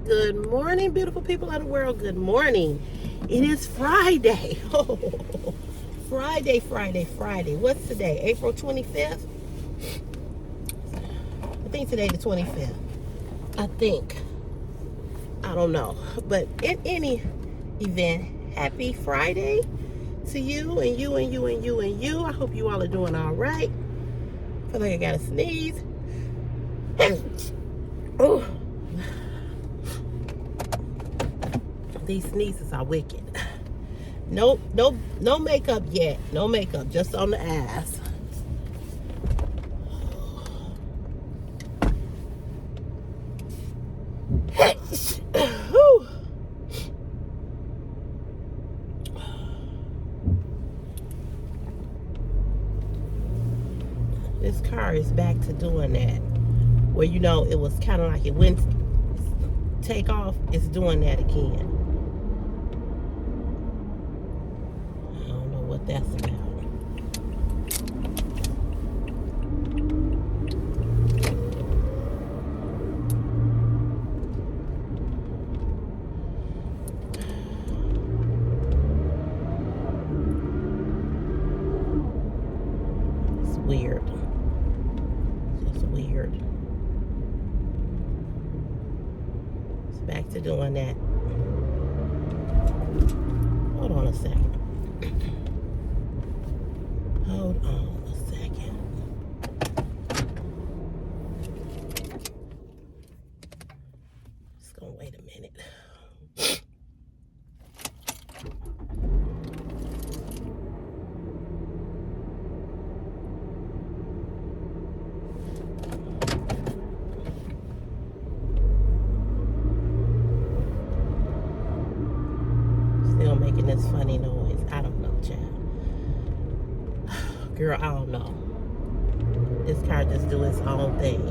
Good morning, beautiful people of the world. Good morning. It is Friday. Oh, Friday. What's today? April 25th? I think today the 25th. I think. I don't know. But in any event, happy Friday to you and you and you and you and you. I hope you all are doing all right. I feel like I got to sneeze. Oh. These sneezes are wicked. No makeup yet. No makeup, just on the ass. This car is back to doing that. Where it was kind of like it went take off. It's doing that again. What that's about. It's weird. It's weird. It's back to doing that. Hold on a second. Hold on a second. Just gonna wait a minute. Still making this funny noise. I don't know, child. Girl, I don't know. This car just do its own thing.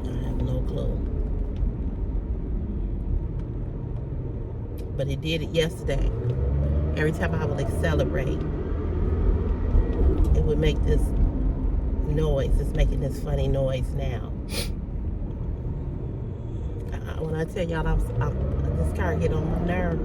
I have no clue. But it did it yesterday. Every time I would accelerate, it would make this noise. It's making this funny noise now. When I tell y'all, this car get on my nerves.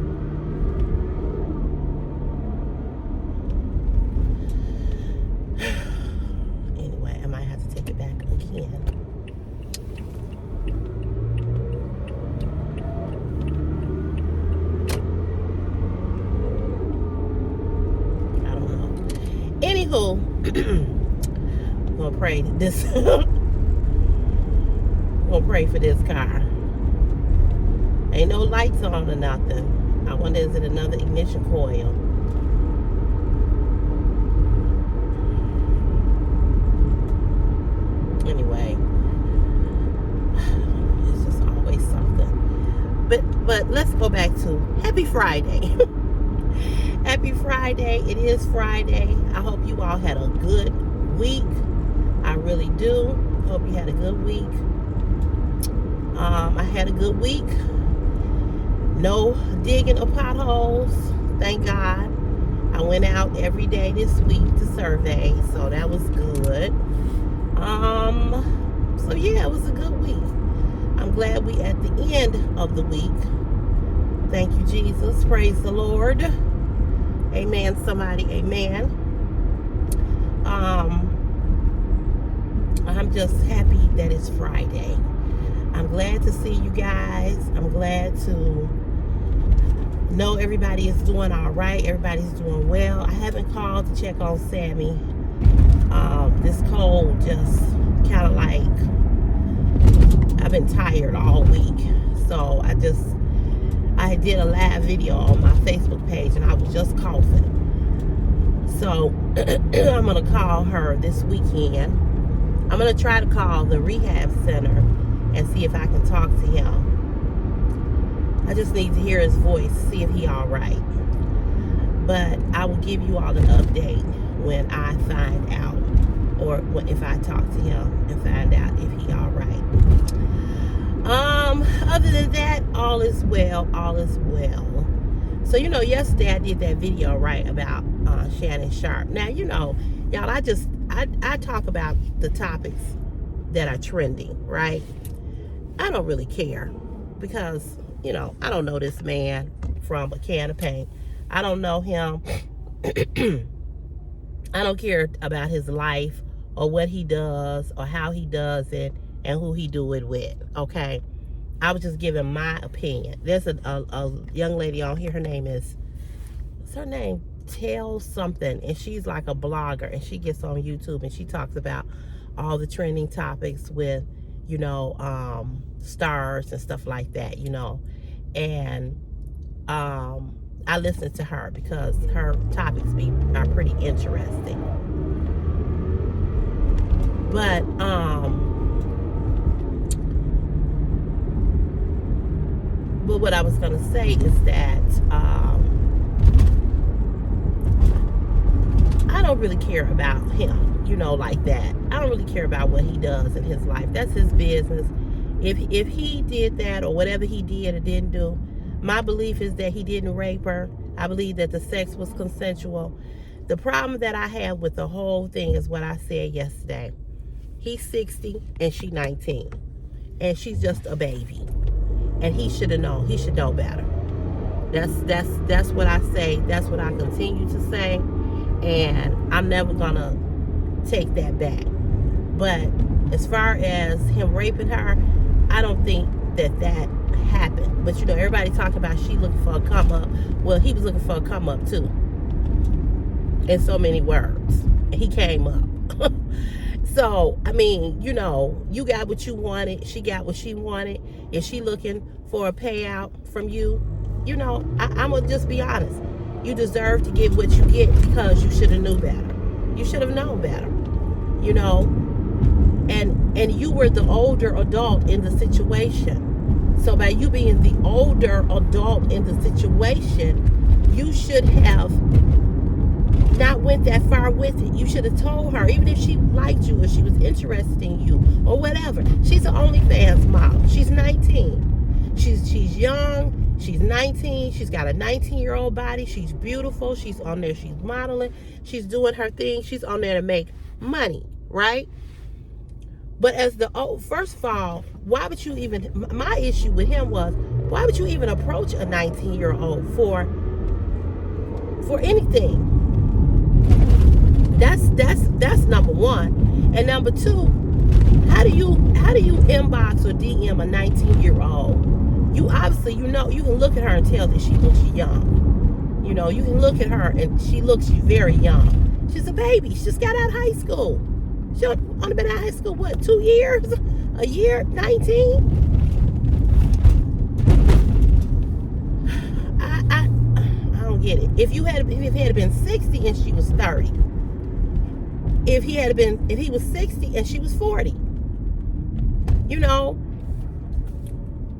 Anywho, I'm gonna pray this. I'm gonna pray for this car. Ain't no lights on or nothing. I wonder, is it another ignition coil? Anyway, it's just always something. But let's go back to Happy Friday. Happy Friday. It is Friday. I hope you all had a good week. I really do. Hope you had a good week. I had a good week. No digging of potholes. Thank God. I went out every day this week to survey, so that was good. So yeah, it was a good week. I'm glad we at the end of the week. Thank you, Jesus. Praise the Lord. Amen, somebody, amen. I'm just happy that it's Friday. I'm glad to see you guys. I'm glad to know everybody is doing all right. Everybody's doing well. I haven't called to check on Sammy. This cold just kind of like, I've been tired all week. So I did a live video on my Facebook page and I was just coughing. So I'm going to call her this weekend. I'm going to try to call the rehab center and see if I can talk to him. I just need to hear his voice, see if he all right. But I will give you all an update when I find out, or if I talk to him and find out if he all right. Other than that, all is well. So, yesterday I did that video, right, about Shannon Sharpe. Now, y'all, I talk about the topics that are trending, right? I don't really care because, you know, I don't know this man from a can of paint. I don't know him. I don't care about his life or what he does or how he does it and who he do it with, okay? I was just giving my opinion. There's a young lady on here. Her name is, what's her name? Tell something. And she's like a blogger. And she gets on YouTube and she talks about all the trending topics with, you know, stars and stuff like that, you know. And I listen to her because her topics are pretty interesting. But what I was going to say is that I don't really care about him, you know, like that. I don't really care about what he does in his life. That's his business. If he did that or whatever he did or didn't do, my belief is that he didn't rape her. I believe that the sex was consensual. The problem that I have with the whole thing is what I said yesterday. He's 60 and she's 19. And she's just a baby. And he should have known. He should know better. That's what I say. That's what I continue to say. And I'm never gonna take that back. But as far as him raping her, I don't think that happened. But you know, everybody talking about she looking for a come up. Well, he was looking for a come up too. In so many words. And he came up. So, I mean, you know, you got what you wanted. She got what she wanted. If she looking for a payout from you, you know, I'm going to just be honest. You deserve to get what you get because you should have knew better. You should have known better, you know. And you were the older adult in the situation. So by you being the older adult in the situation, you should have not went that far with it. You should have told her, even if she liked you or she was interested in you or whatever. She's an OnlyFans model. She's 19. She's young. She's 19. She's got a 19-year-old body. She's beautiful. She's on there. She's modeling. She's doing her thing. She's on there to make money, right? But as first of all, why would you even, my issue with him was, why would you even approach a 19-year-old for anything? That's number one. And number two, how do you inbox or DM a 19-year-old? You obviously, you know, you can look at her and tell that she looks young. You know, you can look at her and she looks very young. She's a baby. She just got out of high school. She only been out of high school, what, 2 years? A year? 19? I don't get it. If he had been 60 and she was 30. If he was 60 and she was 40. You know?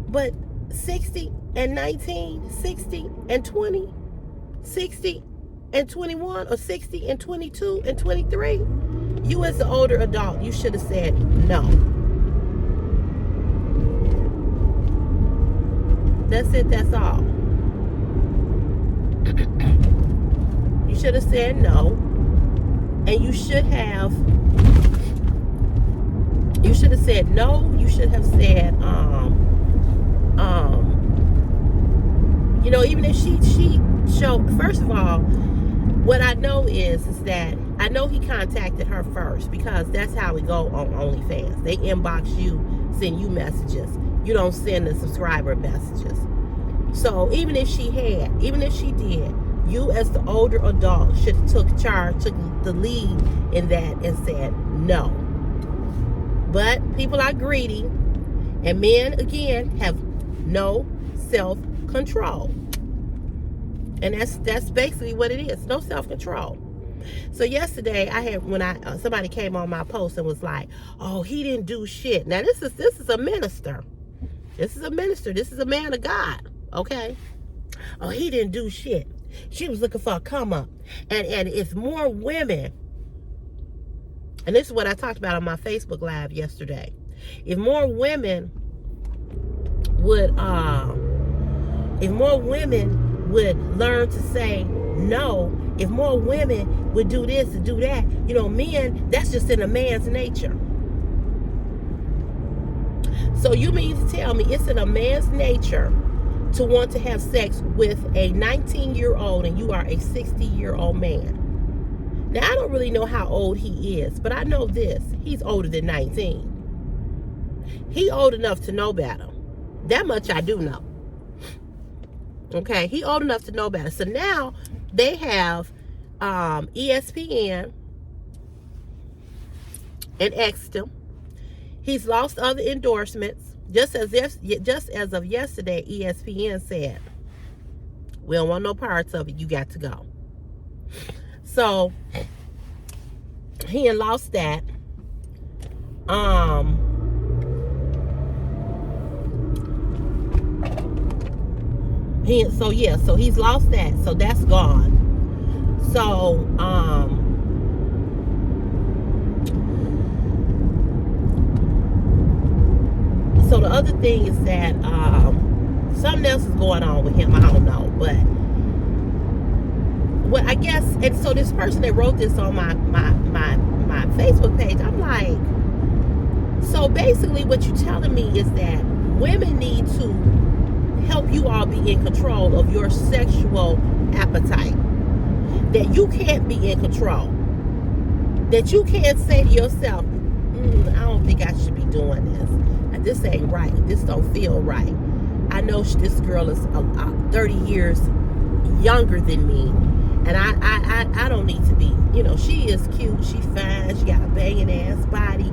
But 60 and 19, 60 and 20, 60 and 21, or 60 and 22 and 23, you as the older adult, you should have said no. That's it, that's all. You should have said no. And you should have said no. You should have said, you know, even if she showed, first of all, what I know is that I know he contacted her first, because that's how we go on OnlyFans. They inbox you, send you messages. You don't send the subscriber messages. So even if she did, you as the older adult should have took the lead in that and said no. But people are greedy, and men, again, have no self-control. And that's basically what it is. No self-control. So yesterday somebody came on my post and was like, "Oh, he didn't do shit." Now this is a minister. This is a minister. This is a man of God. Okay? Oh, he didn't do shit. She was looking for a come up. And if more women, and this is what I talked about on my Facebook Live yesterday. If more women would learn to say no, if more women would do this and do that, you know, men, that's just in a man's nature. So you mean to tell me it's in a man's nature to want to have sex with a 19-year-old and you are a 60-year-old man? Now, I don't really know how old he is, but I know this. He's older than 19. He old enough to know better. That much I do know. Okay, he old enough to know better. So now they have ESPN and Exton. He's lost other endorsements. Just as of yesterday, ESPN said, we don't want no parts of it. You got to go. So he had lost that. So he's lost that. So that's gone. So so the other thing is that something else is going on with him. I don't know, but what I guess, and so this person that wrote this on my Facebook page, I'm like, so basically what you're telling me is that women need to help you all be in control of your sexual appetite. That you can't be in control. That you can't say to yourself, I don't think I should be doing this. This ain't right. This don't feel right. I know this girl is 30 years younger than me, and I don't need to be. You know, she is cute. She fine. She got a banging ass body,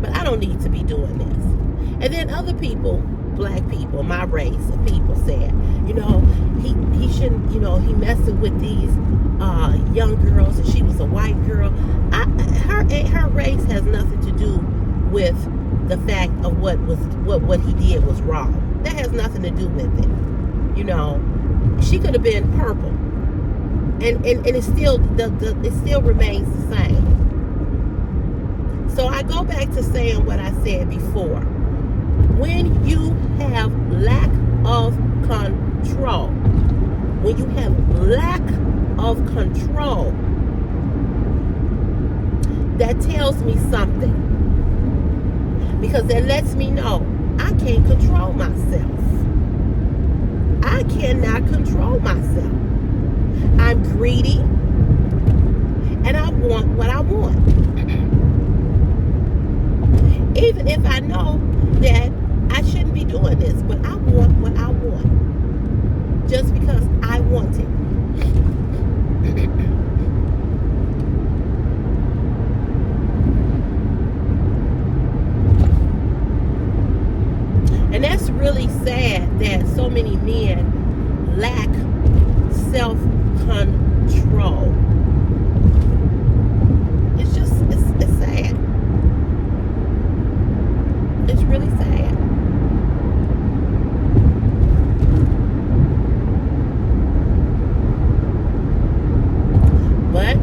but I don't need to be doing this. And then other people, black people, my race of people, said, you know, he shouldn't. You know, he messing with these young girls, and she was a white girl. Her race has nothing to do with the fact of what he did was wrong. That has nothing to do with it. You know, she could have been purple, and it still it still remains the same. So I go back to saying what I said before. When you have lack of control, when you have lack of control, that tells me something. Because that lets me know I can't control myself. I cannot control myself. I'm greedy, and I want what I want. Even if I know that I shouldn't be doing this, but I want what I want. Just because I want it. And that's really sad that so many men lack self-control. It's sad. It's really sad. But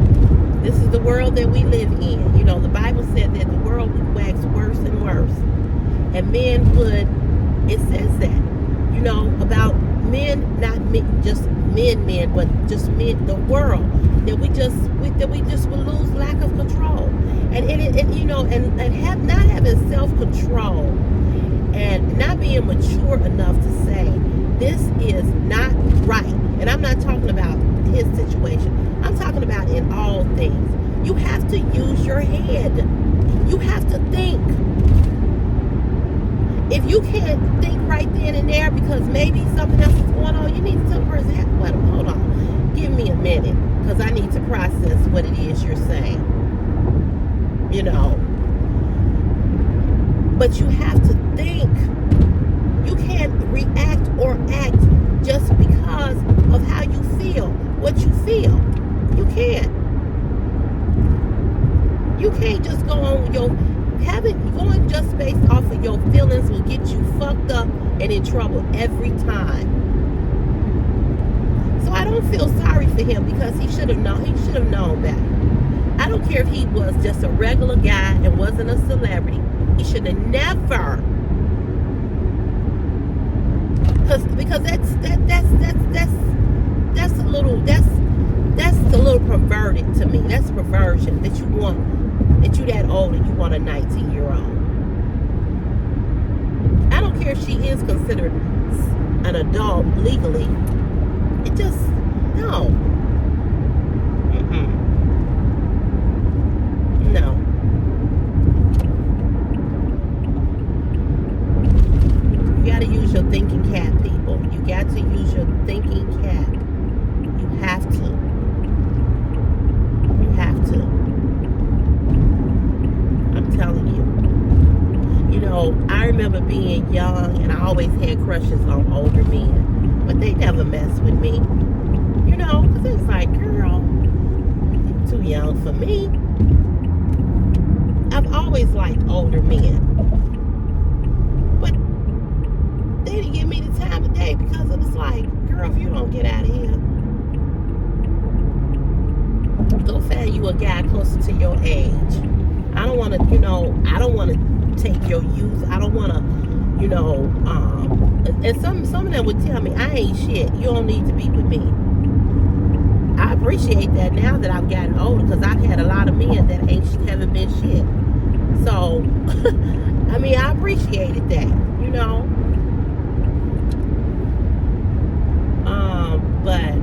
this is the world that we live in. You know, the Bible said that the world would wax worse and worse. And men would, it says that, you know, about men, not men, just men, but just men, the world, that we just will lose lack of control. And you know, and not having self-control and not being mature enough to say, this is not right. And I'm not talking about his situation. I'm talking about in all things. You have to use your head. You have to think. If you can't think right then and there because maybe something else is going on, you need to tell the person, hold on, give me a minute, because I need to process what it is you're saying. You know. But you have to think. You can't react or act just because of how you feel, what you feel. You can't. You can't just go on with your... Going just based off of your feelings will get you fucked up and in trouble every time. So I don't feel sorry for him because he should have known better. I don't care if he was just a regular guy and wasn't a celebrity. He should have never. Because that's a little perverted to me. That's perversion that you that old and you want a 19-year-old. care she is considered an adult legally. It just, no. Mm-mm. No. You got to use your thinking cap, people. You got to use your thinking cap. You have to. You have to. I'm telling you. You know, I remember being young and I always had crushes on older men. But they never messed with me. You know, because it was like, girl, you're too young for me. I've always liked older men. But they didn't give me the time of day because it was like, girl, if you don't get out of here, go find you a guy closer to your age. I don't want to, you know, I don't want to take your youth. I don't want to, you know, and some of them would tell me, I ain't shit. You don't need to be with me. I appreciate that now that I've gotten older because I've had a lot of men that haven't been shit. So, I mean, I appreciated that, you know. But,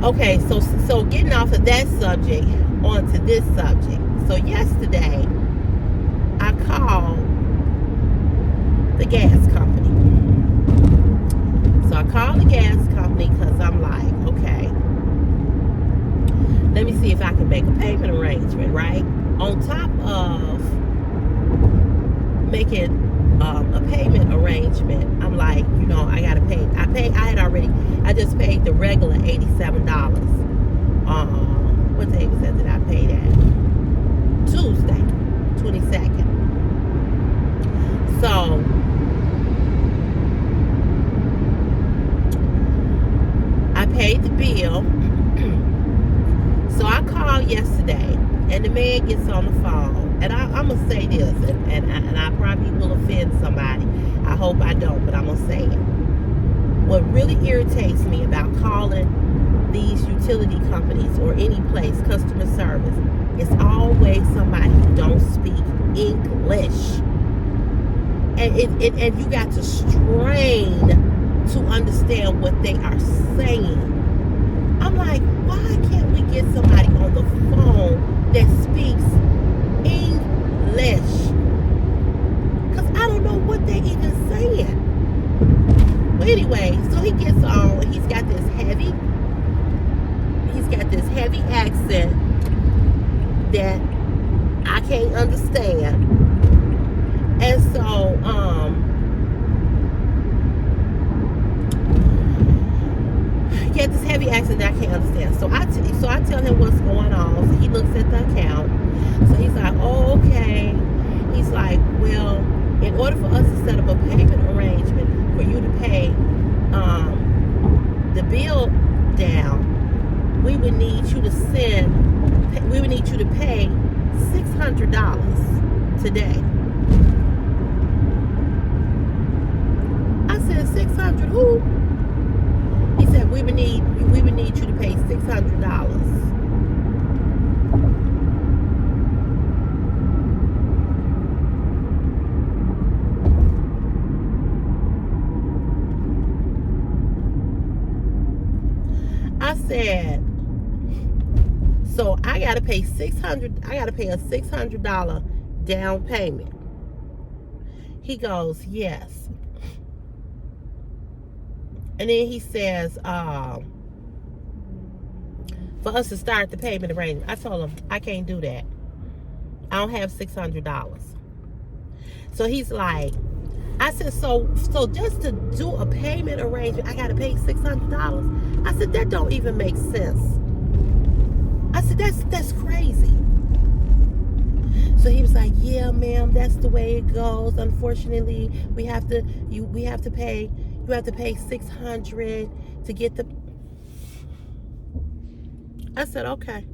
okay, so getting off of that subject onto this subject. So yesterday, I called the gas company. So I called the gas company because I'm like, okay, let me see if I can make a payment arrangement, right? On top of making a payment arrangement, I'm like, you know, I gotta pay. I just paid the regular $87. What day was that I paid at? Tuesday, 22nd. So I paid the bill. So I called yesterday, and the man gets on the phone, and I'm gonna say this, and I probably will offend somebody. I hope I don't, but I'm gonna say it. What really irritates me about calling these utility companies or any place customer service is always somebody who don't speak English, and you got to strain to understand what they are saying. I'm like, why can't we get somebody on the phone that speaks English? Because I don't know what they're even saying. But anyway, so he gets on, he's got this heavy accent that I can't understand. And so, he had this heavy accent that I can't understand. So I tell him what's going on. So he looks at the account. So he's like, oh, okay. He's like, well, in order for us to set up a payment arrangement for you to pay the bill down, we would need you to pay $600 today. I said, 600 who? He said, we would need you to pay $600. I said, so I gotta pay a $600 down payment. He goes, yes. And then he says, for us to start the payment arrangement. I told him, I can't do that. I don't have $600. So he's like, I said, so just to do a payment arrangement, I got to pay $600? I said, that don't even make sense. I said, that's crazy. So he was like, yeah, ma'am, that's the way it goes. Unfortunately, you have to pay $600 to get the. I said, okay.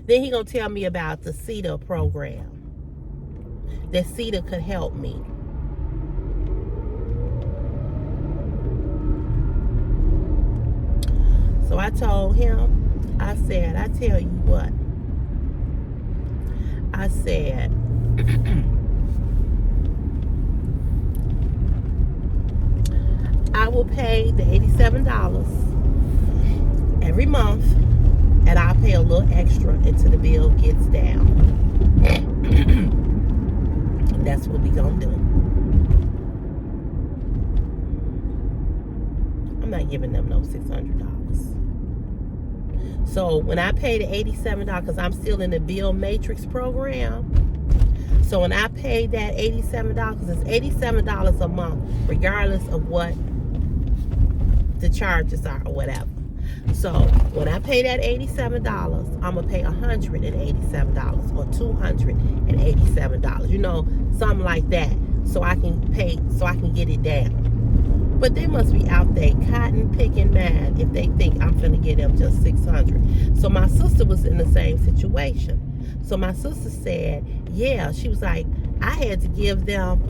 Then he gonna tell me about the CETA program. That CETA could help me. So I told him, I said, I tell you what. I said, I will pay the $87 every month, and I'll pay a little extra until the bill gets down. That's what we gonna do. I'm not giving them no $600. So when I pay the $87, because I'm still in the Bill Matrix program, so when I pay that $87, because it's $87 a month, regardless of what the charges are or whatever. So when I pay that $87, I'm gonna pay $187 or $287, you know, something like that, so I can get it down. But they must be out there cotton picking mad if they think I'm finna get them just $600. So my sister was in the same situation. So my sister said, yeah, she was like, I had to give them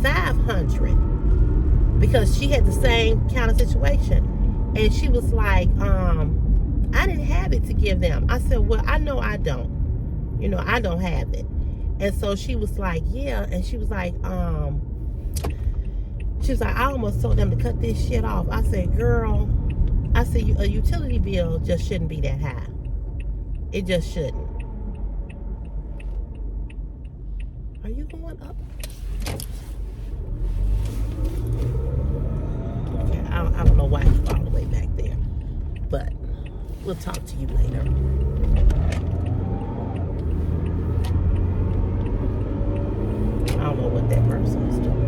$500 because she had the same kind of situation. And she was like, I didn't have it to give them. I said, well, I know I don't. You know, I don't have it. And so she was like, yeah. And she was like, I almost told them to cut this shit off. I said, girl, I said, a utility bill just shouldn't be that high. It just shouldn't. Are you going up? Okay, I don't know why you're all the way back there. But we'll talk to you later. I don't know what that person is doing.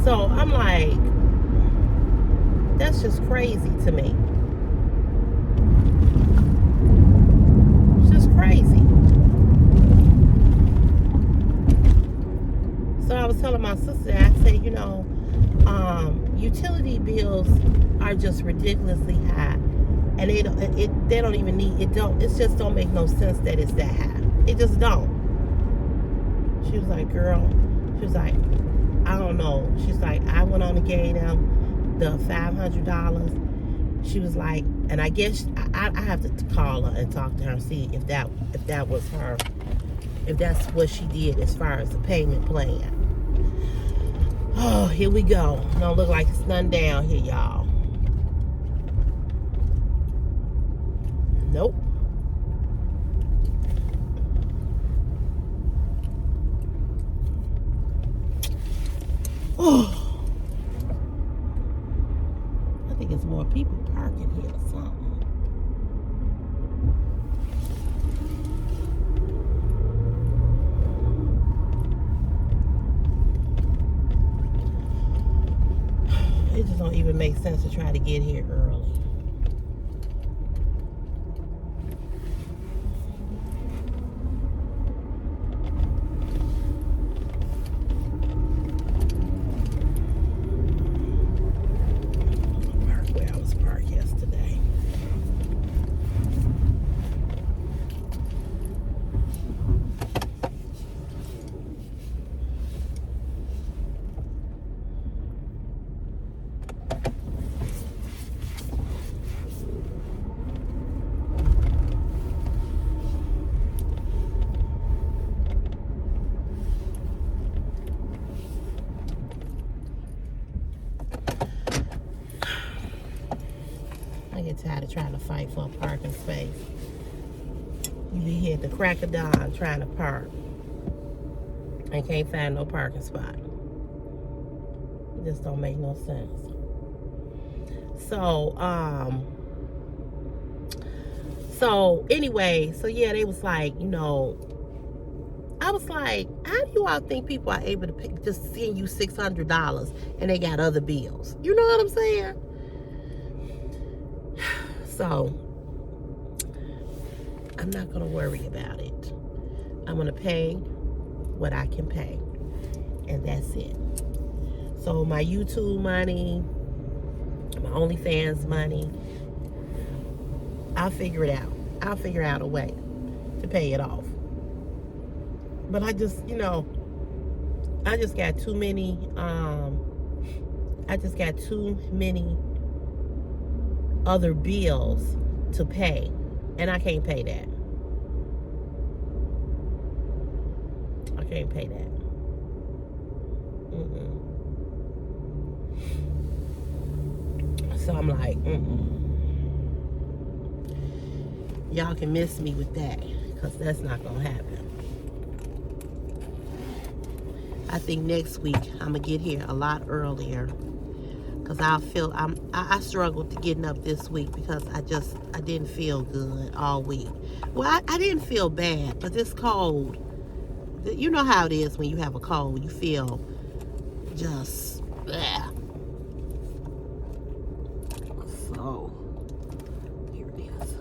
So I'm like, that's just crazy to me. It's just crazy. So I was telling my sister, I said, you know, utility bills are just ridiculously high, and they don't even need it. It just don't make no sense that it's that high. It just don't. She was like, girl, she was like, I don't know. She's like, I went on and gave them the $500. She was like, and I guess I have to call her and talk to her and see if that was her, if that's what she did as far as the payment plan. Oh, here we go. Don't look like it's none down here, y'all. Nope. Oh, I think it's more people parking here or something. It just don't even make sense to try to get here early. I get tired of trying to fight for a parking space. You be here at the crack of dawn trying to park and can't find no parking spot. It just don't make no sense. So anyway, so yeah, they was like, you know, I was like, how do you all think people are able to pay, just send you $600 and they got other bills? You know what I'm saying? So I'm not going to worry about it. I'm going to pay what I can pay, and that's it. So my YouTube money, my OnlyFans money, I'll figure it out. I'll figure out a way to pay it off. But I just, you know, I just got too many other bills to pay, and I can't pay that. I can't pay that. So I'm like, y'all can miss me with that, because that's not gonna happen. I think next week I'm gonna get here a lot earlier, because I struggled to getting up this week because I didn't feel good all week. Well, I didn't feel bad, but this cold, you know how it is when you have a cold, you feel just bleh. So here it is.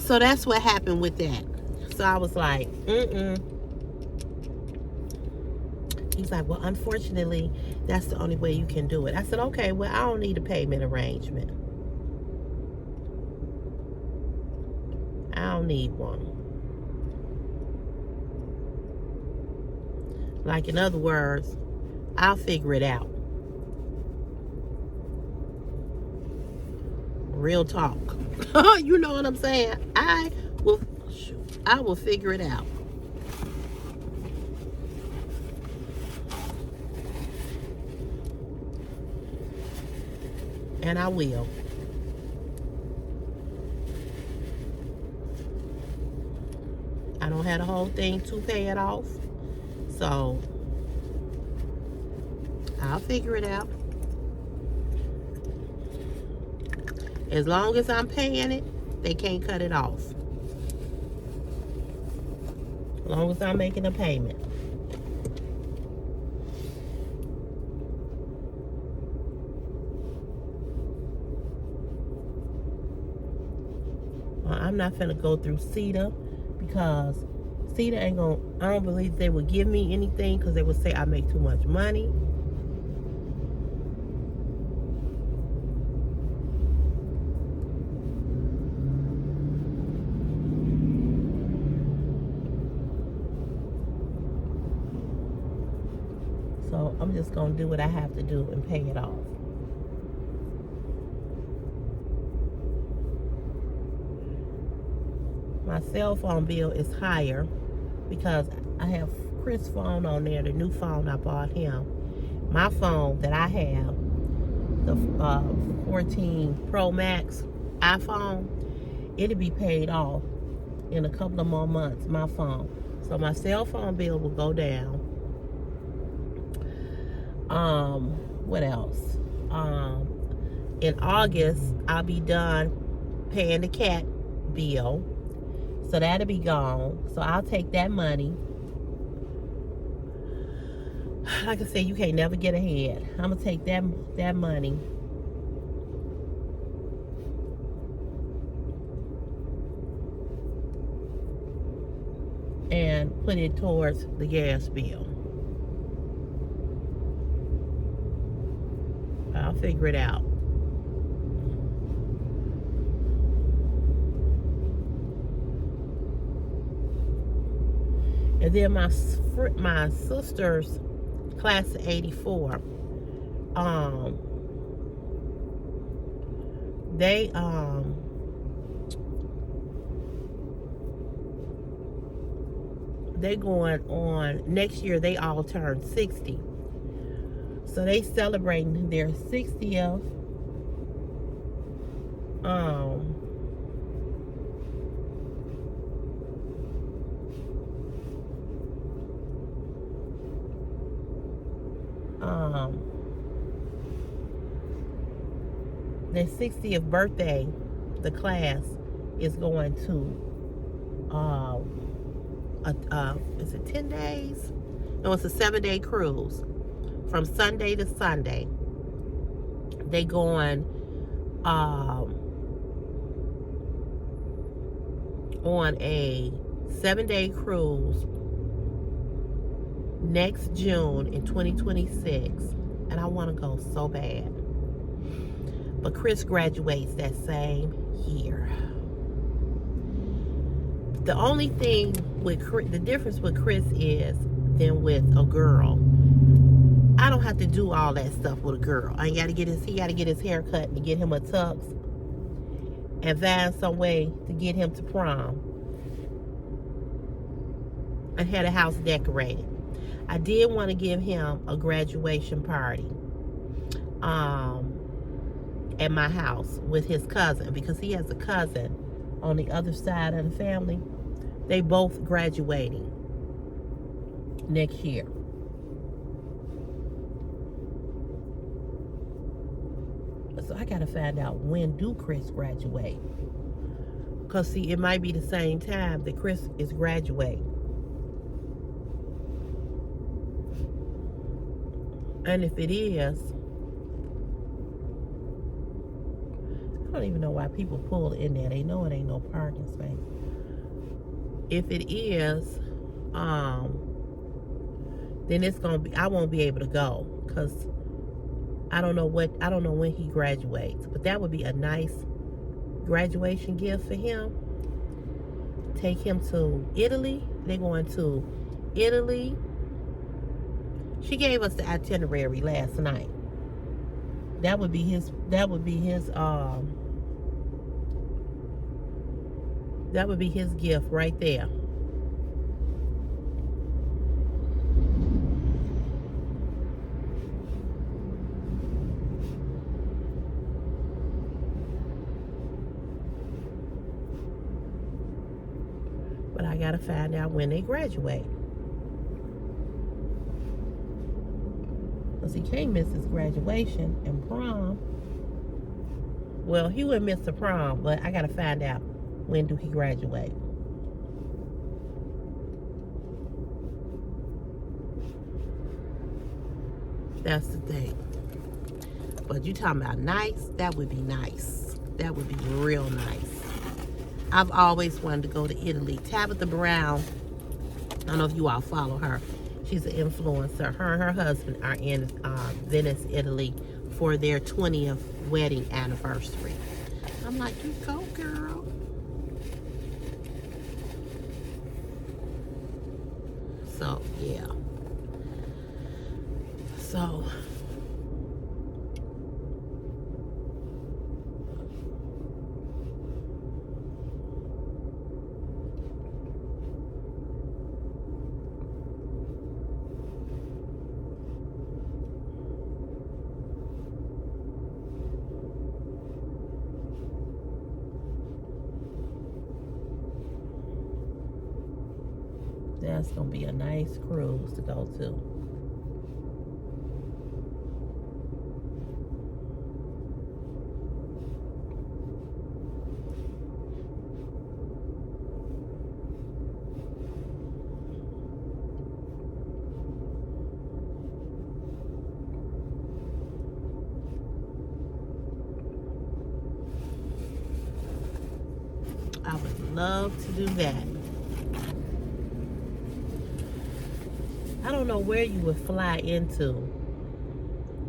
So that's what happened with that. So I was like, He's like, well, unfortunately, that's the only way you can do it. I said, okay, well, I don't need a payment arrangement. I don't need one. Like, in other words, I'll figure it out. Real talk. You know what I'm saying? I will figure it out. And I will. I don't have the whole thing to pay it off. So I'll figure it out. As long as I'm paying it, they can't cut it off. As long as I'm making a payment. I'm not finna go through CETA, because CETA ain't gonna, I don't believe they would give me anything, because they would say I make too much money. So I'm just gonna do what I have to do and pay it off. My cell phone bill is higher because I have Chris' phone on there, the new phone I bought him. My phone that I have, the 14 Pro Max iPhone, it'll be paid off in a couple of more months, my phone. So my cell phone bill will go down. What else? In August, I'll be done paying the cat bill. So that'll be gone. So I'll take that money. Like I said, you can't never get ahead. I'm gonna take that money and put it towards the gas bill. I'll figure it out. And then my sister's class of 84, they going on next year. They all turn 60, so they celebrating their 60th their 60th birthday. The class is going to is it 10 days? No, it's a 7-day cruise from Sunday to Sunday. They going on a 7-day cruise next June in 2026, and I want to go so bad. But Chris graduates that same year. The only thing with Chris, the difference with Chris is than with a girl. I don't have to do all that stuff with a girl. I ain't got to he got to get his hair cut and get him a tux and find some way to get him to prom and had a house decorated. I did want to give him a graduation party at my house with his cousin, because he has a cousin on the other side of the family. They both graduating next year. So I gotta find out, when do Chris graduate? Because see, it might be the same time that Chris is graduating. And if it is, I don't even know why people pull in there. They know it ain't no parking space. If it is, then it's gonna be, I won't be able to go, because I don't know when he graduates. But that would be a nice graduation gift for him. Take him to Italy. They're going to Italy. She gave us the itinerary last night. That would be his gift right there. But I gotta find out when they graduate. Because he can't miss his graduation and prom. Well, he wouldn't miss the prom, but I gotta find out, when do he graduate. That's the thing. But you talking about nice? That would be nice. That would be real nice. I've always wanted to go to Italy. Tabitha Brown, I don't know if you all follow her. She's an influencer. Her and her husband are in Venice, Italy for their 20th wedding anniversary. I'm like, you go, girl. So, yeah. So, that's gonna be a nice cruise to go to. I would love to do that. I don't know where you would fly into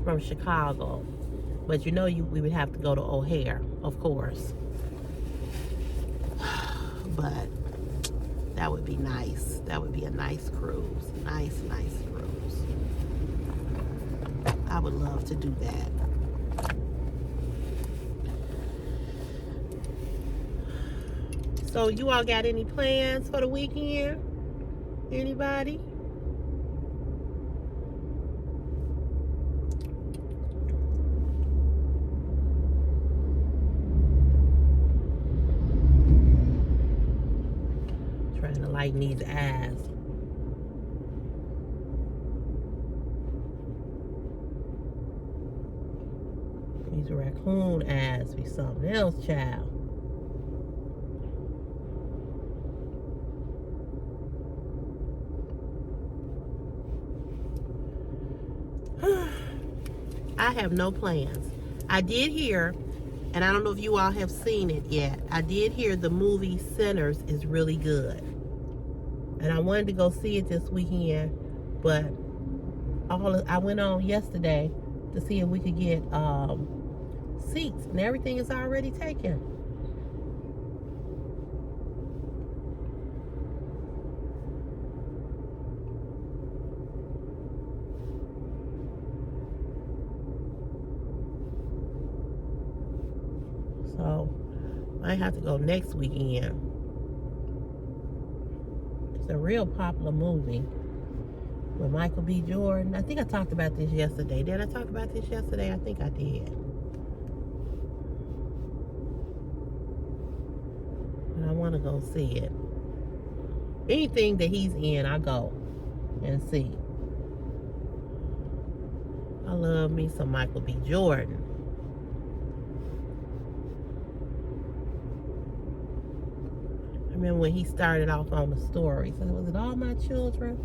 from Chicago, but you know we would have to go to O'Hare, of course. But that would be nice. That would be a nice cruise. Nice cruise. I would love to do that. So you all got any plans for the weekend? Anybody? Trying to lighten these eyes. These raccoon eyes be something else, child. I have no plans. I did hear, and I don't know if you all have seen it yet, I did hear the movie Sinners is really good. And I wanted to go see it this weekend, but I went on yesterday to see if we could get seats, and everything is already taken. So might have to go next weekend. It's a real popular movie with Michael B. Jordan. I think I talked about this yesterday. Did I talk about this yesterday? I think I did. But I want to go see it. Anything that he's in, I go and see. I love me some Michael B. Jordan. I remember when he started off on the story. So was it All My Children?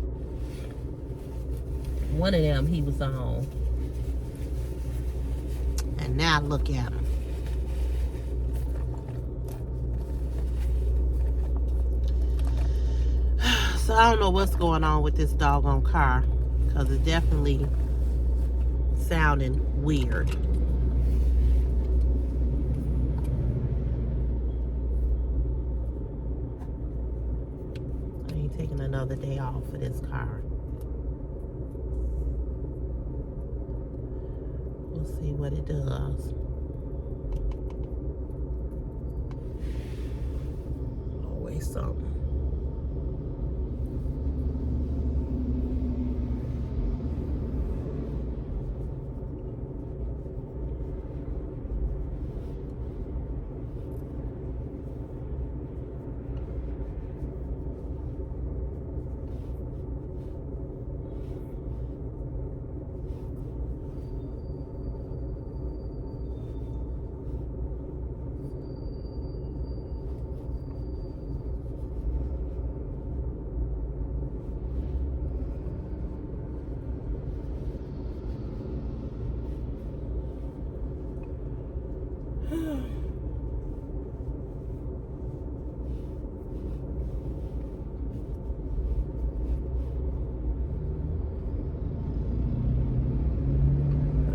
One of them he was on. And now look at him. So I don't know what's going on with this doggone car, because it's definitely sounding weird. I ain't taking another day off for this car. We'll see what it does. Always something.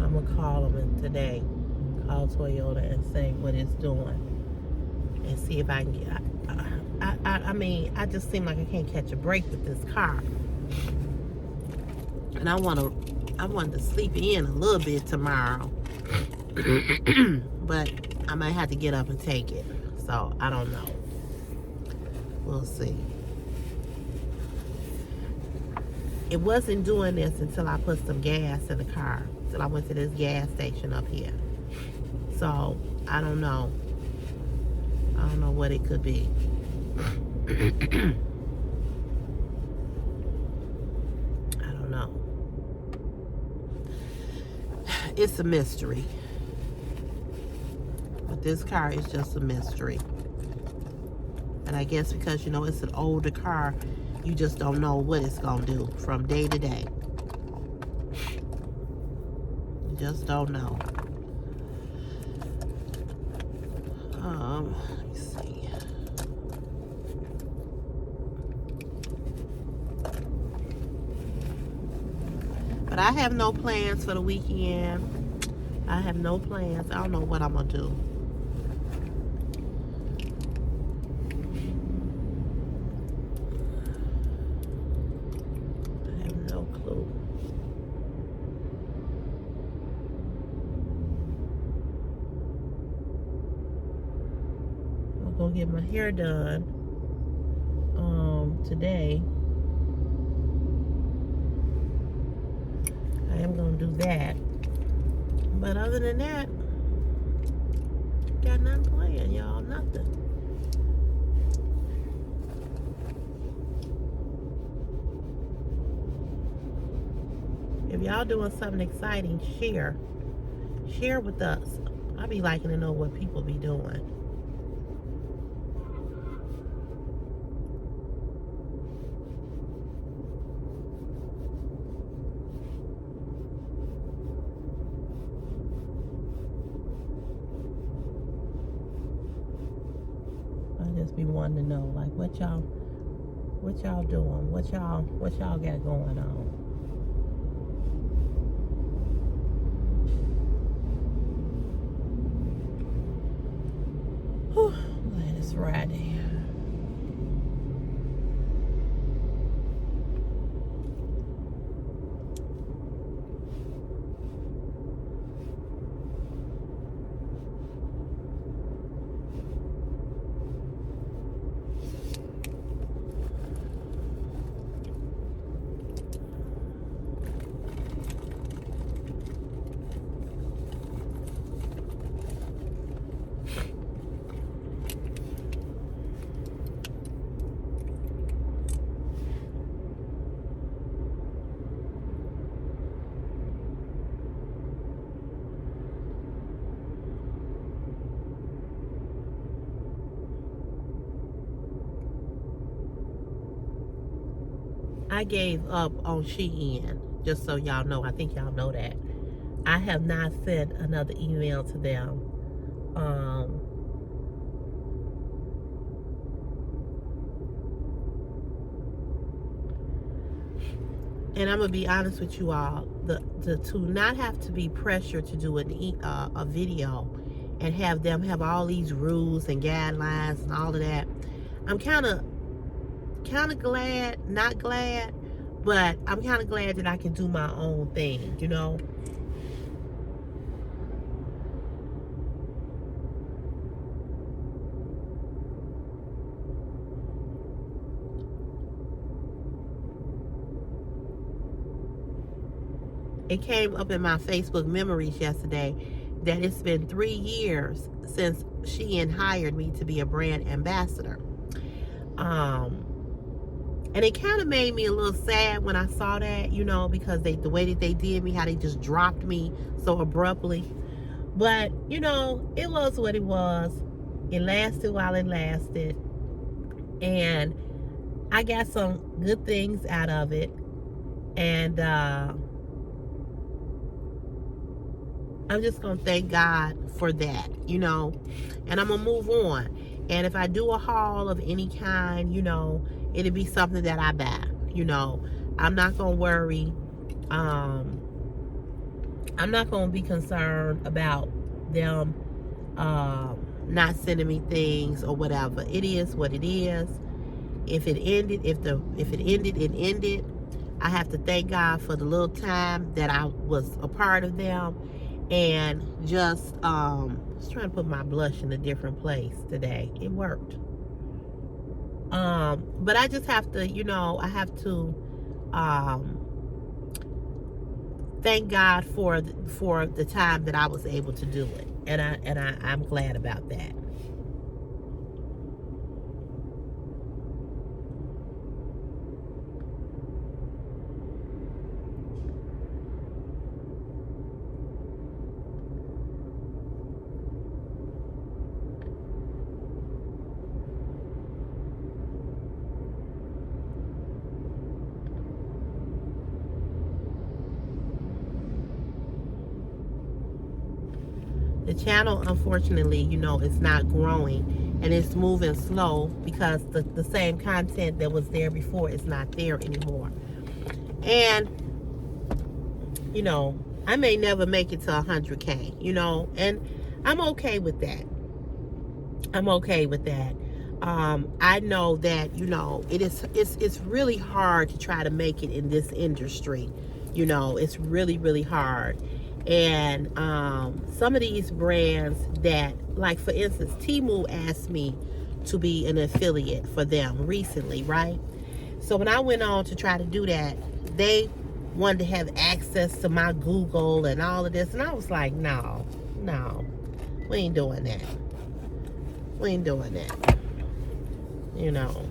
I'm gonna call them today. Call Toyota and say what it's doing, and see if I can get. I mean, I just seem like I can't catch a break with this car, and I wanted to sleep in a little bit tomorrow, but I might have to get up and take it. So I don't know. We'll see. It wasn't doing this until I put some gas in the car. Till I went to this gas station up here. So I don't know. I don't know what it could be. I don't know. It's a mystery. But this car is just a mystery. And I guess because, you know, it's an older car, you just don't know what it's going to do from day to day. You just don't know. Let me see. But I have no plans for the weekend. I have no plans. I don't know what I'm going to do. I have no clue. I'll go get my hair done today. I am going to do that. But other than that, got nothing planned, y'all. Nothing. If y'all doing something exciting, share. Share with us. I be liking to know what people be doing. Be wanting to know, like, what y'all doing, what y'all got going on. Whew, glad it's Friday. I gave up on Shein, just so y'all know. I think y'all know that. I have not sent another email to them. And I'm gonna be honest with you all, to not have to be pressured to do a video and have them have all these rules and guidelines and all of that. I'm kind of glad, not glad, but I'm kind of glad that I can do my own thing, you know. It came up in my Facebook memories yesterday that it's been 3 years since Shein hired me to be a brand ambassador. And it kind of made me a little sad when I saw that, you know, because the way that they did me, how they just dropped me so abruptly. But, you know, it was what it was. It lasted while it lasted. And I got some good things out of it. And I'm just going to thank God for that, you know. And I'm going to move on. And if I do a haul of any kind, you know, it'll be something that I buy, you know. I'm not going to worry. I'm not going to be concerned about them not sending me things or whatever. It is what it is. If it ended, it ended. I have to thank God for the little time that I was a part of them. And just trying to put my blush in a different place today. It worked. But I just have to, you know, I have to thank God for the time that I was able to do it. And I'm glad about that. The channel, unfortunately, you know, it's not growing and it's moving slow because the same content that was there before is not there anymore. And, you know, I may never make it to 100K, you know, and I'm okay with that. I'm okay with that. I know that, you know, it's really hard to try to make it in this industry. You know, it's really, really hard. And some of these brands that, like for instance, Temu asked me to be an affiliate for them recently, right? So when I went on to try to do that, they wanted to have access to my Google and all of this. And I was like, no, we ain't doing that. We ain't doing that. You know.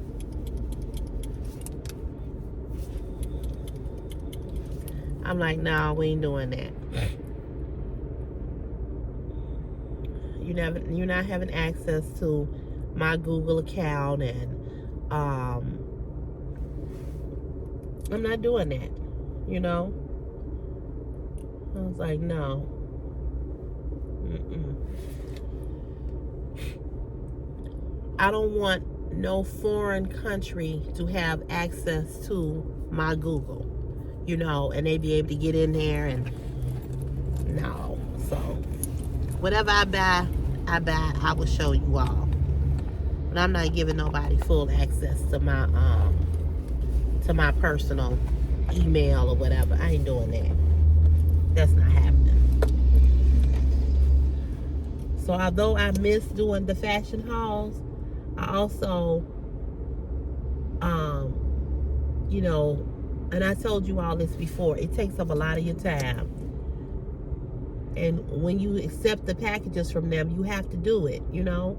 I'm like, no, we ain't doing that. You're not having access to my Google account, and I'm not doing that, you know. I was like, no. I don't want no foreign country to have access to my Google, you know, and they be able to get in there, and no. So whatever I buy, I will show you all. But I'm not giving nobody full access to my personal email or whatever. I ain't doing that. That's not happening. So although I miss doing the fashion hauls, I also you know, and I told you all this before, it takes up a lot of your time. And when you accept the packages from them, you have to do it, you know.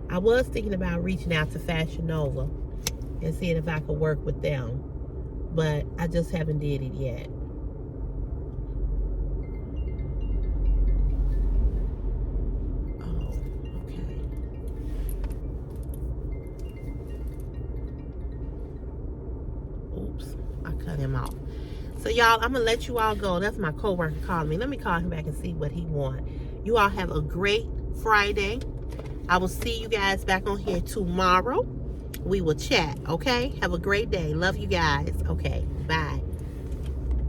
I was thinking about reaching out to Fashion Nova and seeing if I could work with them, but I just haven't did it yet. Oh, okay. Oops. him off. So y'all, I'm gonna let you all go. That's my coworker calling me. Let me call him back and see what he wants. You all have a great Friday. I will see you guys back on here tomorrow. We will chat, okay? Have a great day. Love you guys. Okay, bye.